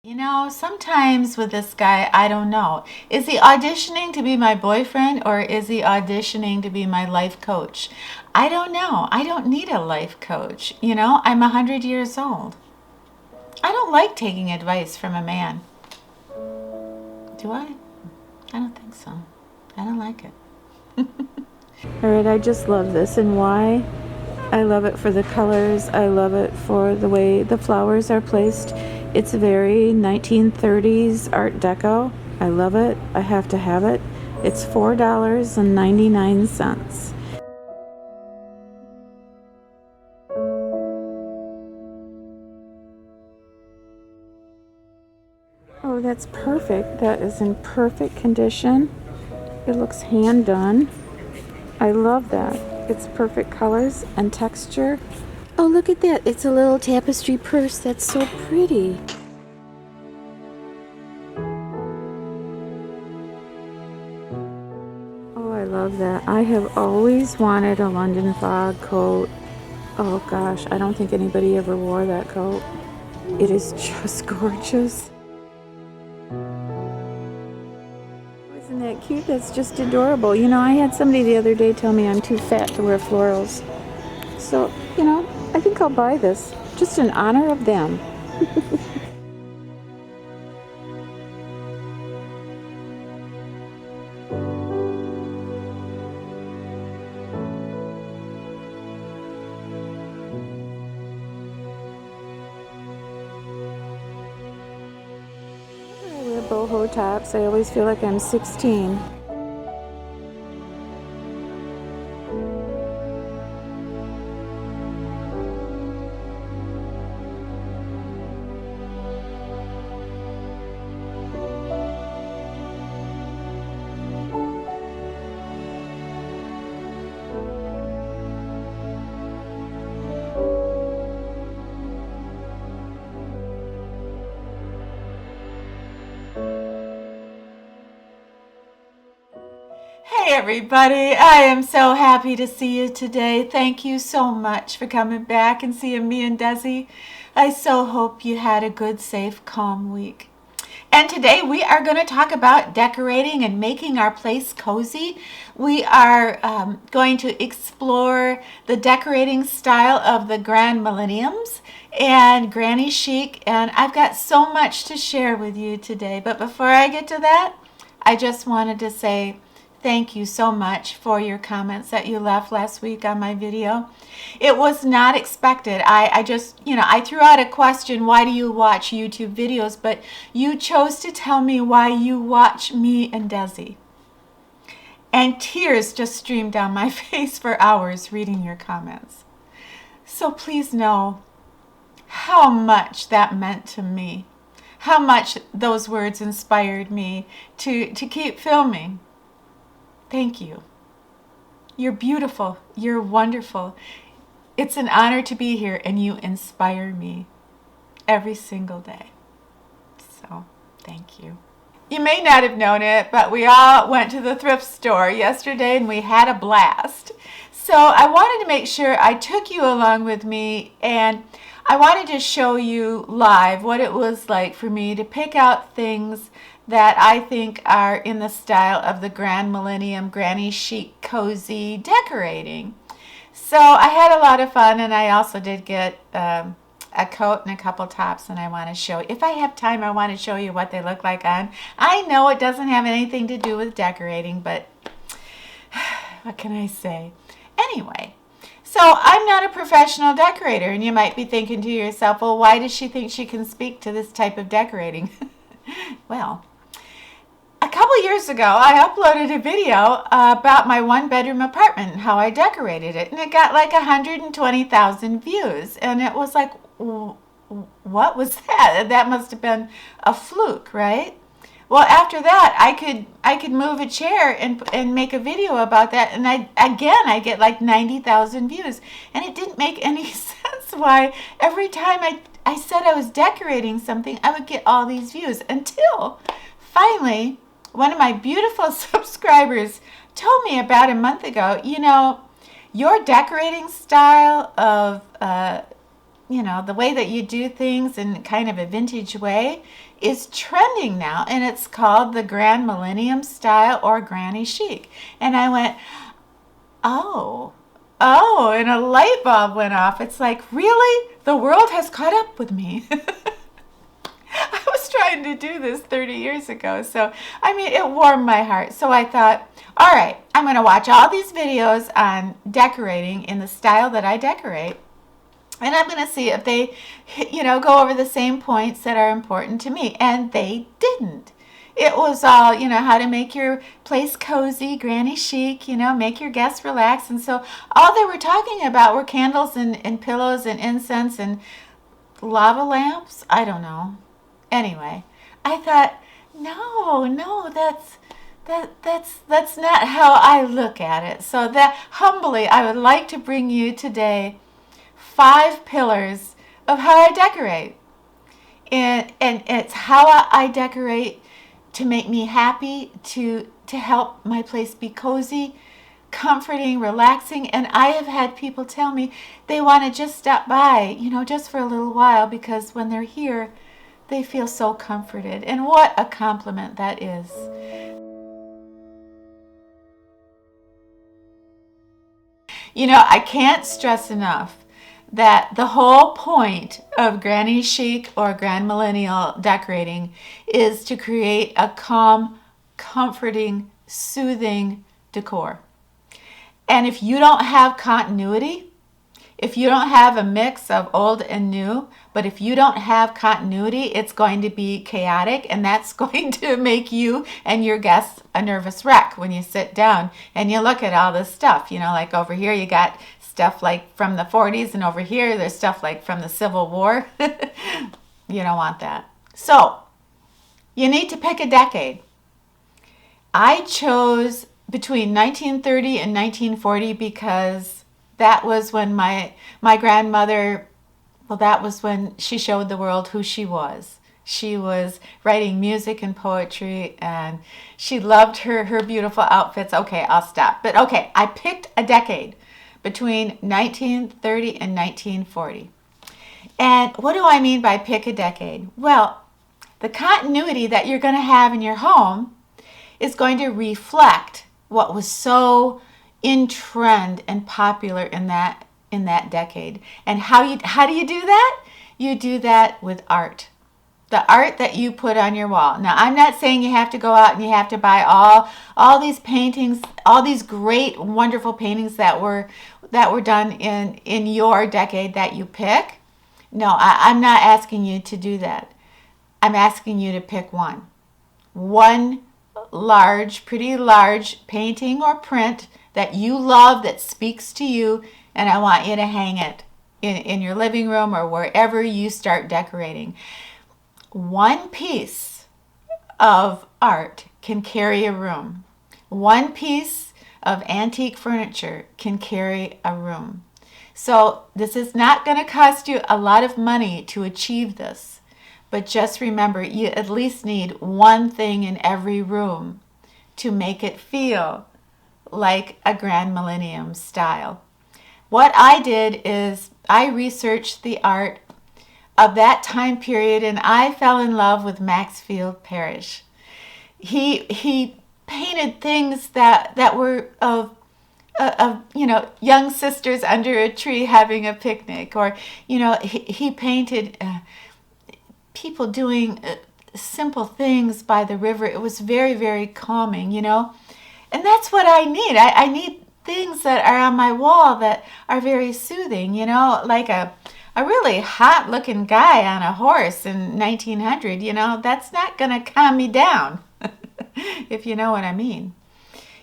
You know, sometimes with this guy, I don't know. Is he auditioning to be my boyfriend or is he auditioning to be my life coach? I don't know. I don't need a life coach. You know, I'm 100 years old. I don't like taking advice from a man. Do I? I don't think so. I don't like it. All right, I just love this. And why? I love it for the colors. I love it for the way the flowers are placed. It's very 1930s Art Deco. I love it. I have to have it. It's $4.99. Oh, that's perfect. That is in perfect condition. It looks hand done. I love that. It's perfect colors and texture. Oh, look at that. It's a little tapestry purse. That's so pretty. Oh, I love that. I have always wanted a London fog coat. Oh gosh, I don't think anybody ever wore that coat. It is just gorgeous. Isn't that cute? That's just adorable. You know, I had somebody the other day tell me I'm too fat to wear florals. So, you know, I think I'll buy this just in honor of them. I wear boho tops. I always feel like I'm 16. Hey everybody, I am so happy to see you today. Thank you so much for coming back and seeing me and Desi. I so hope you had a good, safe, calm week. And today we are going to talk about decorating and making our place cozy. We are going to explore the decorating style of the Grandmillenniums and Granny Chic. And I've got so much to share with you today. But before I get to that, I just wanted to say thank you so much for your comments that you left last week on my video. It was not expected. I just, I threw out a question, why do you watch YouTube videos? But you chose to tell me why you watch me and Desi. And tears just streamed down my face for hours reading your comments. So please know how much that meant to me. How much those words inspired me to keep filming. Thank you. You're beautiful. You're wonderful. It's an honor to be here and you inspire me every single day. So, thank you. You may not have known it, but we all went to the thrift store yesterday and we had a blast. So, I wanted to make sure I took you along with me and I wanted to show you live what it was like for me to pick out things that I think are in the style of the Grandmillennium Granny Chic cozy decorating. So I had a lot of fun and I also did get a coat and a couple tops and I want to show you. If I have time, I want to show you what they look like on. I know it doesn't have anything to do with decorating, but what can I say? Anyway. So I'm not a professional decorator and you might be thinking to yourself, well, why does she think she can speak to this type of decorating? Well, a couple years ago, I uploaded a video about my one-bedroom apartment and how I decorated it. And it got like 120,000 views. And it was like, what was that? That must have been a fluke, right? Well, after that, I could move a chair and make a video about that. And I get like 90,000 views. And it didn't make any sense why every time I said I was decorating something, I would get all these views until finally one of my beautiful subscribers told me about a month ago, your decorating style of the way that you do things in kind of a vintage way is trending now, and it's called the Grandmillennial Style or Granny Chic. And I went, oh, and a light bulb went off. It's like, really? The world has caught up with me. I was trying to do this 30 years ago. So, I mean, it warmed my heart. So I thought, all right, I'm going to watch all these videos on decorating in the style that I decorate. And I'm going to see if they, go over the same points that are important to me. And they didn't. It was all, how to make your place cozy, granny chic, make your guests relax. And so all they were talking about were candles and pillows and incense and lava lamps. I don't know. Anyway, I thought, no, that's not how I look at it. So that humbly, I would like to bring you today 5 pillars of how I decorate. And it's how I decorate to make me happy, to help my place be cozy, comforting, relaxing. And I have had people tell me they want to just stop by, just for a little while, because when they're here, they feel so comforted. And what a compliment that is. I can't stress enough that the whole point of Granny Chic or Grandmillennial decorating is to create a calm, comforting, soothing decor. And if you don't have continuity, if you don't have a mix of old and new, but if you don't have continuity, it's going to be chaotic, and that's going to make you and your guests a nervous wreck when you sit down and you look at all this stuff. Like over here you got stuff like from the 40s, and over here there's stuff like from the Civil War. You don't want that. So you need to pick a decade. I chose between 1930 and 1940 because that was when my grandmother, that was when she showed the world who she was. She was writing music and poetry, and she loved her beautiful outfits. Okay, I'll stop. But okay, I picked a decade between 1930 and 1940. And what do I mean by pick a decade? Well, the continuity that you're going to have in your home is going to reflect what was so in trend and popular in that decade. And how do you do that? You do that with art. The art that you put on your wall. Now, I'm not saying you have to go out and you have to buy all these paintings, all these great, wonderful paintings that were done in your decade that you pick. No, I'm not asking you to do that. I'm asking you to pick one. One large, pretty large painting or print that you love, that speaks to you, and I want you to hang it in your living room or wherever you start decorating. One piece of art can carry a room. One piece of antique furniture can carry a room. So this is not going to cost you a lot of money to achieve this. But just remember, you at least need one thing in every room to make it feel like a Grandmillennial style. What I did is I researched the art of that time period, and I fell in love with Maxfield Parrish. He painted things that were of young sisters under a tree having a picnic, or he painted people doing simple things by the river. It was very, very calming, and that's what I need. I need things that are on my wall that are very soothing, like a really hot looking guy on a horse in 1900, that's not going to calm me down, if you know what I mean.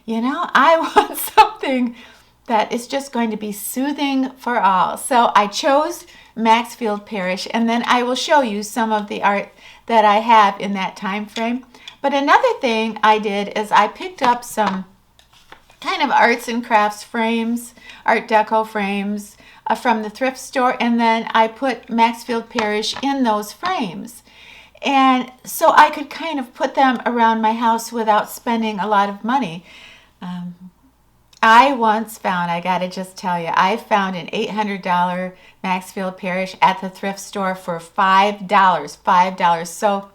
I want something that is just going to be soothing for all. So I chose Maxfield Parrish, and then I will show you some of the art that I have in that time frame. But another thing I did is I picked up some kind of arts and crafts frames, art deco frames from the thrift store, and then I put Maxfield Parrish in those frames. And so I could kind of put them around my house without spending a lot of money. I once found, I gotta just tell you, I found an $800 Maxfield Parrish at the thrift store for $5. $5. So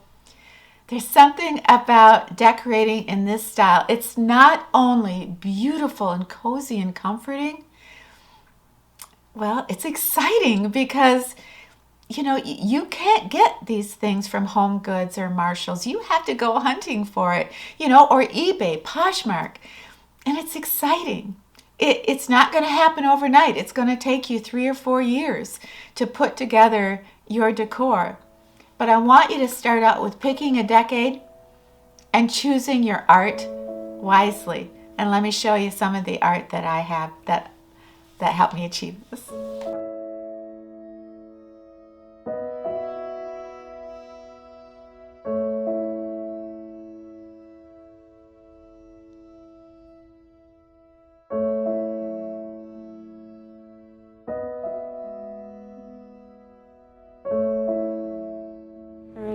there's something about decorating in this style. It's not only beautiful and cozy and comforting, well, it's exciting because you can't get these things from Home Goods or Marshalls. You have to go hunting for it, or eBay, Poshmark. And it's exciting. It's not going to happen overnight. It's going to take you 3 or 4 years to put together your decor. But I want you to start out with picking a decade and choosing your art wisely. And let me show you some of the art that I have that helped me achieve this.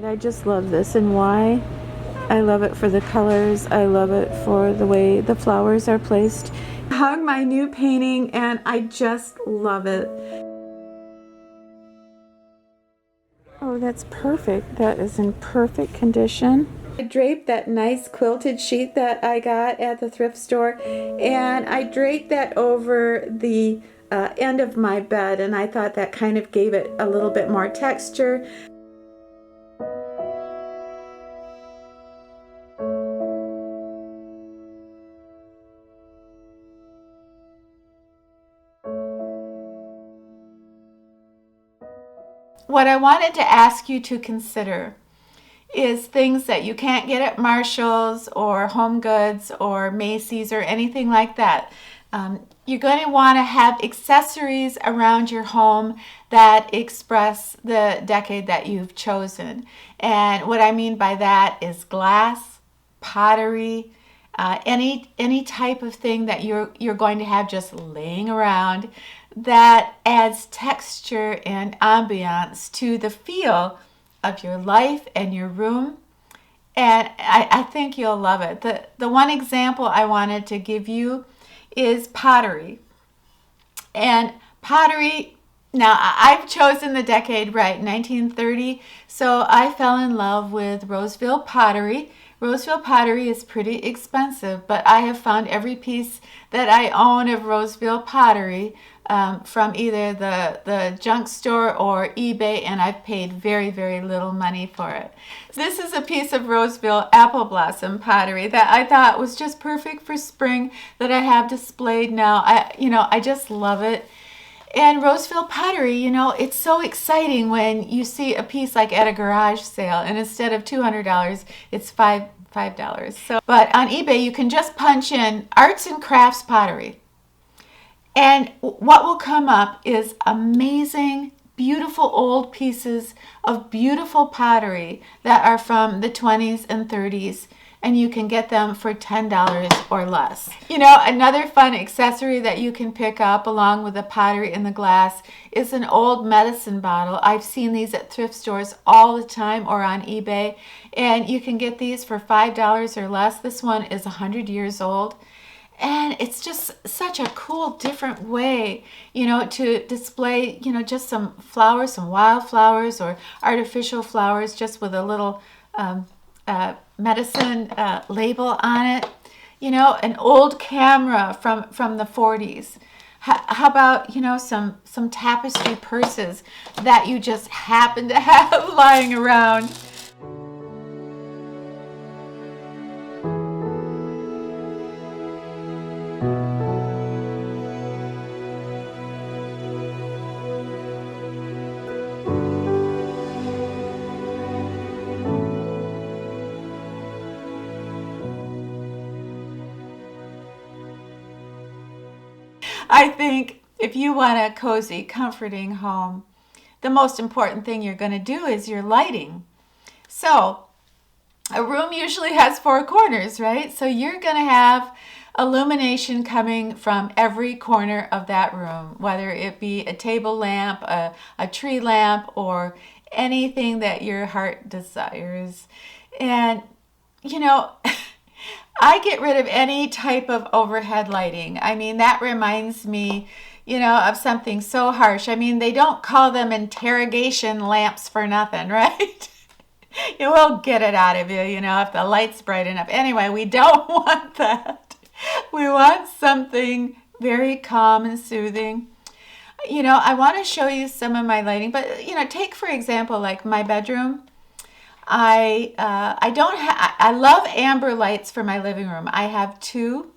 I just love this, and why? I love it for the colors. I love it for the way the flowers are placed. I hung my new painting and I just love it. Oh, that's perfect. That is in perfect condition. I draped that nice quilted sheet that I got at the thrift store, and I draped that over the end of my bed, and I thought that kind of gave it a little bit more texture. What I wanted to ask you to consider is things that you can't get at Marshall's or Home Goods or Macy's or anything like that. You're going to want to have accessories around your home that express the decade that you've chosen. And what I mean by that is glass, pottery, any type of thing that you're going to have just laying around that adds texture and ambiance to the feel of your life and your room. And I think you'll love it. The one example I wanted to give you is pottery. And pottery, now I've chosen the decade right, 1930. So I fell in love with Roseville pottery. Roseville pottery is pretty expensive, but I have found every piece that I own of Roseville pottery from either the junk store or eBay, and I've paid very, very little money for it. This is a piece of Roseville apple blossom pottery that I thought was just perfect for spring that I have displayed now. I just love it. And Roseville pottery, it's so exciting when you see a piece like at a garage sale, and instead of $200, it's $5. So, but on eBay, you can just punch in arts and crafts pottery. And what will come up is amazing, beautiful old pieces of beautiful pottery that are from the 20s and 30s. And you can get them for $10 or less. Another fun accessory that you can pick up along with the pottery and the glass is an old medicine bottle. I've seen these at thrift stores all the time or on eBay. And you can get these for $5 or less. This one is 100 years old. And it's just such a cool, different way, to display, just some flowers, some wildflowers or artificial flowers just with a little medicine label on it. An old camera from the 40s. How about, some tapestry purses that you just happen to have lying around? I think if you want a cozy, comforting home, the most important thing you're going to do is your lighting. So a room usually has 4 corners, right? So you're going to have illumination coming from every corner of that room, whether it be a table lamp, a tree lamp, or anything that your heart desires. And, I get rid of any type of overhead lighting. I mean, that reminds me, of something so harsh. I mean, they don't call them interrogation lamps for nothing, right? It will get it out of you, if the light's bright enough. Anyway, we don't want that. We want something very calm and soothing. I want to show you some of my lighting, but take for example, like my bedroom. I don't have. I love amber lights for my living room. I have two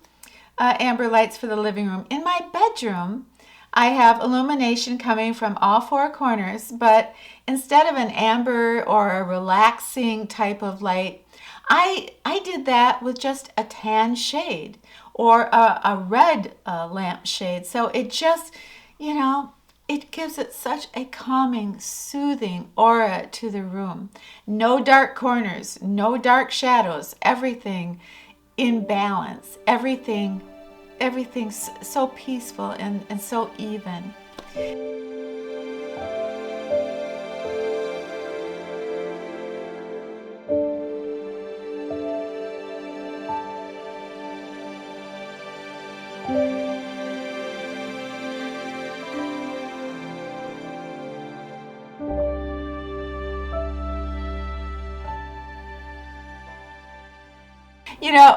amber lights for the living room. In my bedroom, I have illumination coming from all four corners, but instead of an amber or a relaxing type of light, I did that with just a tan shade or a red lamp shade. So it just, it gives it such a calming, soothing aura to the room. No dark corners, no dark shadows, everything in balance, everything's so peaceful and so even.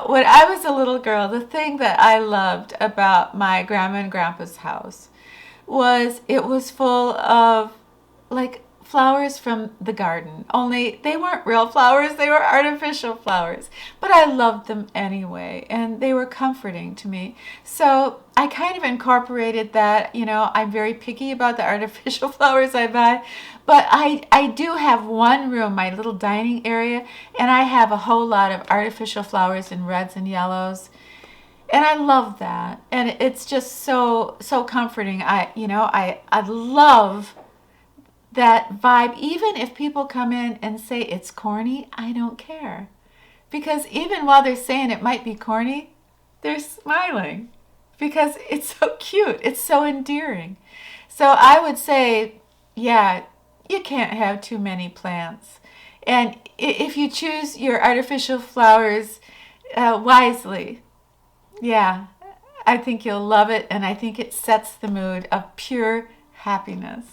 When I was a little girl, the thing that I loved about my grandma and grandpa's house was it was full of like flowers from the garden. Only they weren't real flowers, they were artificial flowers. But I loved them anyway, and they were comforting to me. So I kind of incorporated that. I'm very picky about the artificial flowers I buy. But I do have one room, my little dining area, and I have a whole lot of artificial flowers in reds and yellows. And I love that. And it's just so comforting. I love that vibe. Even if people come in and say it's corny, I don't care. Because even while they're saying it might be corny, they're smiling because it's so cute. It's so endearing. So I would say, yeah, you can't have too many plants. And if you choose your artificial flowers wisely, yeah, I think you'll love it. And I think it sets the mood of pure happiness.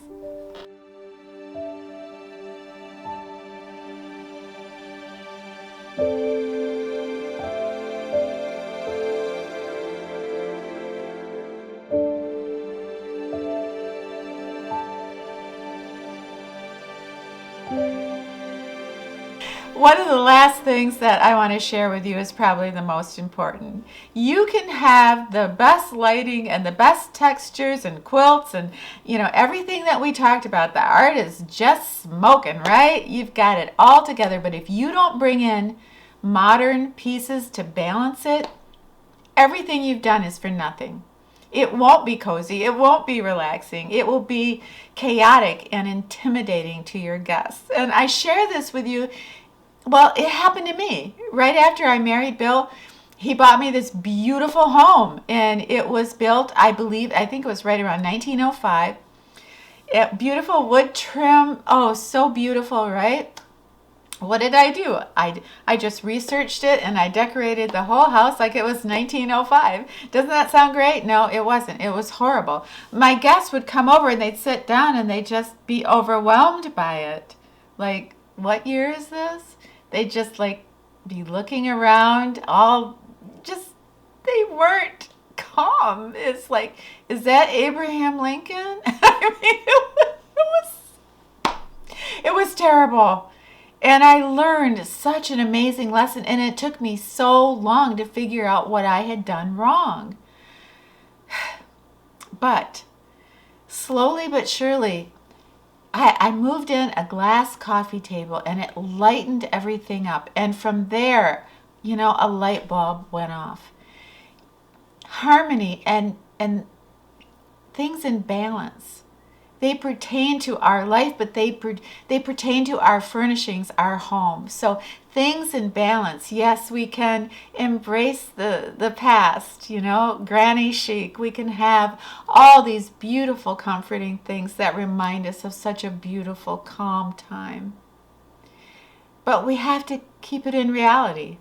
One of the last things that I want to share with you is probably the most important. You can have the best lighting and the best textures and quilts and everything that we talked about. The art is just smoking, right? You've got it all together, but if you don't bring in modern pieces to balance it, everything you've done is for nothing. It won't be cozy. It won't be relaxing. It will be chaotic and intimidating to your guests. And I share this with you. Well, it happened to me. Right after I married Bill, he bought me this beautiful home. And it was built, I think it was right around 1905. Beautiful wood trim. Oh, so beautiful, right? What did I do? I just researched it and I decorated the whole house like it was 1905. Doesn't that sound great? No, it wasn't. It was horrible. My guests would come over and they'd sit down and they'd just be overwhelmed by it. Like, what year is this? They'd just be looking around, they weren't calm. It's like, is that Abraham Lincoln? I mean, it was terrible. And I learned such an amazing lesson, and it took me so long to figure out what I had done wrong. But slowly but surely, I moved in a glass coffee table, and it lightened everything up. And from there, a light bulb went off. Harmony and things in balance. They pertain to our life, but they pertain to our furnishings, our home. So things in balance. Yes, we can embrace the past, granny chic. We can have all these beautiful, comforting things that remind us of such a beautiful, calm time. But we have to keep it in reality.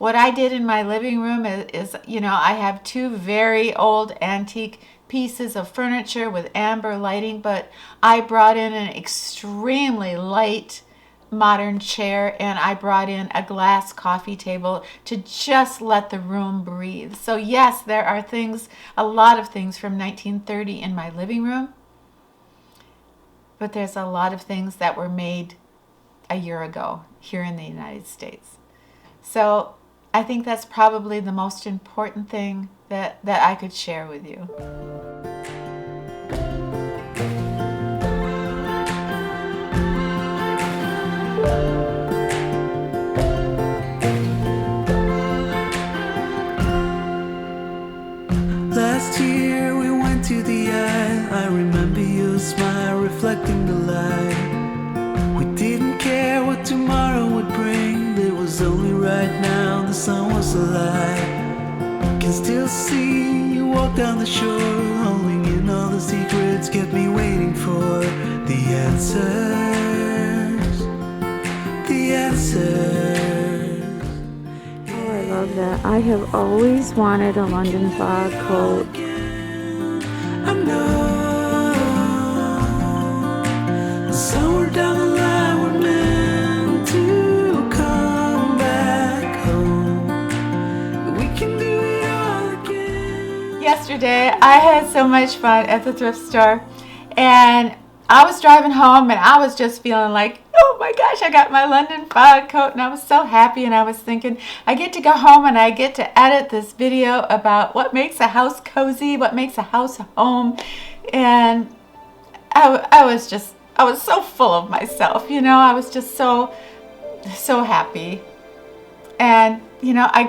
What I did in my living room is, I have two very old antique pieces of furniture with amber lighting, but I brought in an extremely light modern chair, and I brought in a glass coffee table to just let the room breathe. So yes, there are things, a lot of things from 1930 in my living room, but there's a lot of things that were made a year ago here in the United States. So I think that's probably the most important thing that I could share with you. Last year we went to the Isle. I remember your smile reflecting the light. We didn't care what tomorrow would bring. There was only right now, the sun was alive. Can still see you walk down the shore, holding in all the secrets, kept me waiting for the answers. The answers. Oh, I love that. I have always wanted a London fog coat. I know somewhere down the line we're meant to come back home. We can do it all again. Yesterday, I had so much fun at the thrift store, and I was driving home and I was just feeling like, oh my gosh, I got my London fog coat, and I was so happy, and I was thinking, I get to go home and I get to edit this video about what makes a house cozy, what makes a house a home, and I was so full of myself, I was just so happy. And, I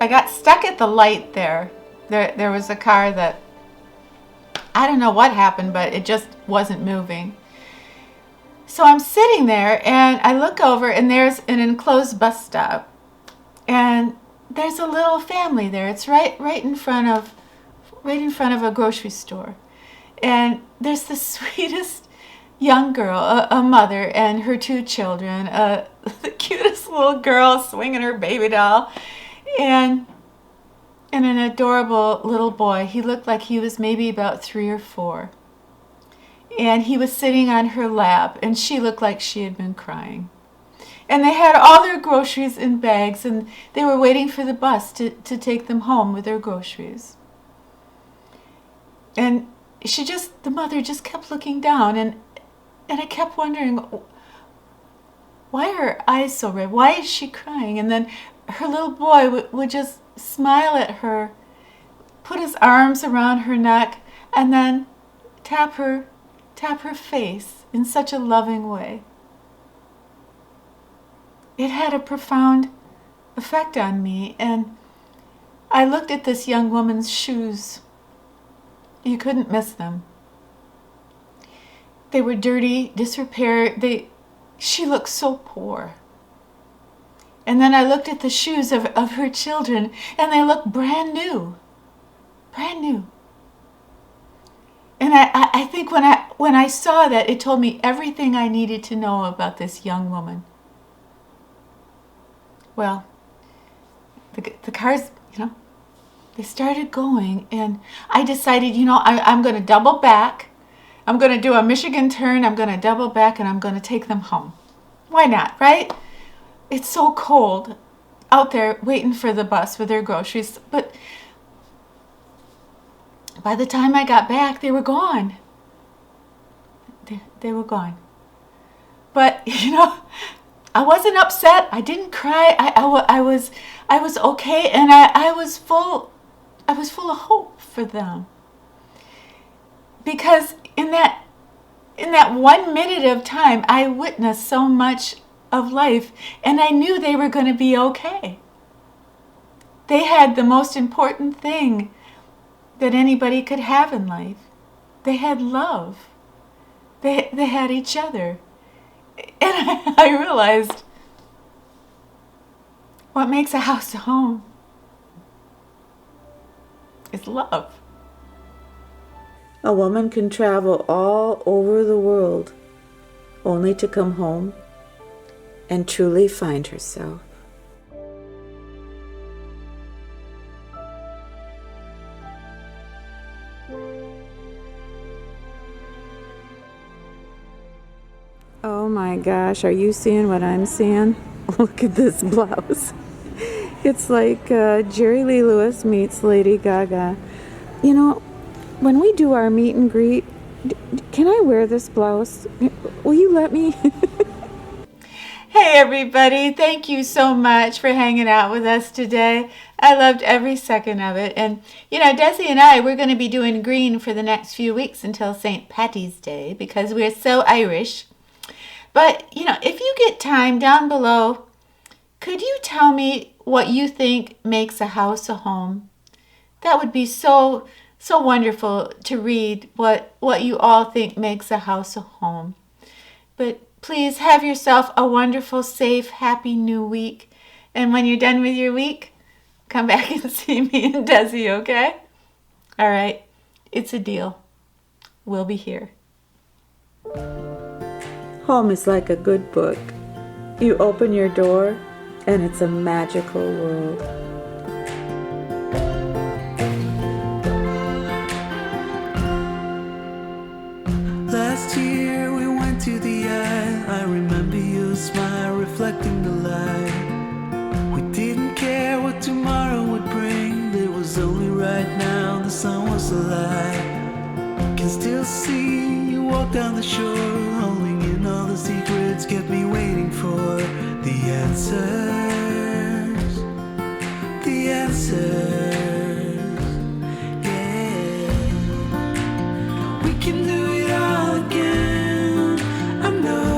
got stuck at the light there. There was a car that, I don't know what happened, but it just wasn't moving. So I'm sitting there and I look over and there's an enclosed bus stop. And there's a little family there. It's right in front of a grocery store. And there's the sweetest young girl, a mother and her two children, the cutest little girl swinging her baby doll, and an adorable little boy. He looked like he was maybe about 3 or 4. And he was sitting on her lap, and she looked like she had been crying. And they had all their groceries in bags, and they were waiting for the bus to take them home with their groceries. And the mother just kept looking down, and I kept wondering, why are her eyes so red? Why is she crying? And then her little boy would just smile at her, put his arms around her neck, and then tap her face in such a loving way. It had a profound effect on me, and I looked at this young woman's shoes. You couldn't miss them. They were dirty, disrepaired. She looked so poor. And then I looked at the shoes of her children, and they looked brand new. Brand new. And I think when I saw that, it told me everything I needed to know about this young woman. Well, the cars, they started going, and I decided, I'm going to double back. I'm going to do a Michigan turn. I'm going to double back, and I'm going to take them home. Why not, right? It's so cold out there waiting for the bus with their groceries. But by the time I got back, they were gone. They were gone. But, I wasn't upset. I didn't cry. I was okay, and I was full of hope for them. Because in that 1 minute of time, I witnessed so much of life, and I knew they were going to be okay. They had the most important thing that anybody could have in life. They had love. They had each other. And I realized what makes a house a home is love. A woman can travel all over the world only to come home and truly find herself. gosh, are you seeing what I'm seeing? Look at this blouse. It's like Jerry Lee Lewis meets Lady Gaga. You know, when we do our meet and greet, can I wear this blouse? Will you let me? Hey everybody, thank you so much for hanging out with us today. I loved every second of it. And Desi and I, we're going to be doing green for the next few weeks until St. Patty's Day because we're so Irish. But, if you get time down below, could you tell me what you think makes a house a home? That would be so wonderful to read what you all think makes a house a home. But please have yourself a wonderful, safe, happy new week. And when you're done with your week, come back and see me and Desi, okay? All right, it's a deal. We'll be here. Home is like a good book. You open your door, and it's a magical world. Last year we went to the eye. I remember your smile reflecting the light. We didn't care what tomorrow would bring. There was only right now, the sun was alive. Can still see you walk down the shore, holding in all the secrets, kept me waiting for the answers. The answers, yeah. We can do it all again, I know.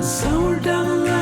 Somewhere down the line